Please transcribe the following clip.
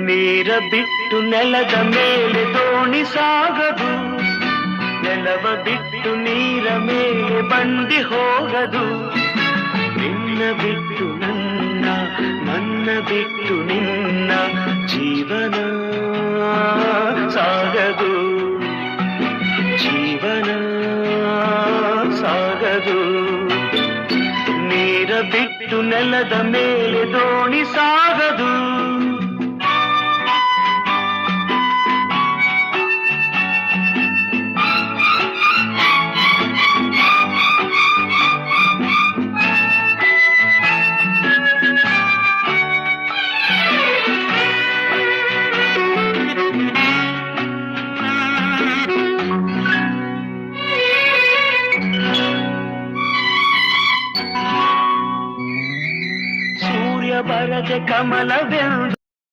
ನೀರ ಬಿಟ್ಟು ನೆಲದ ಮೇಲೆ ದೋಣಿ ಸಾಗದು, ನೆಲವ ಬಿಟ್ಟು ನೀರ ಮೇಲೆ ಬಂಡಿ ಹೋಗದು. ನಿನ್ನ ಬಿಟ್ಟು ನನ್ನ, ನನ್ನ ಬಿಟ್ಟು ನಿನ್ನ ಜೀವನ ಸಾಗದು, ಜೀವನ ಸಾಗದು. ನೀರ ಬಿಟ್ಟು ನೆಲದ ಮೇಲೆ ದೋಣಿ ಸಾಗದು. ಬರದೆ ಕಮಲವೇ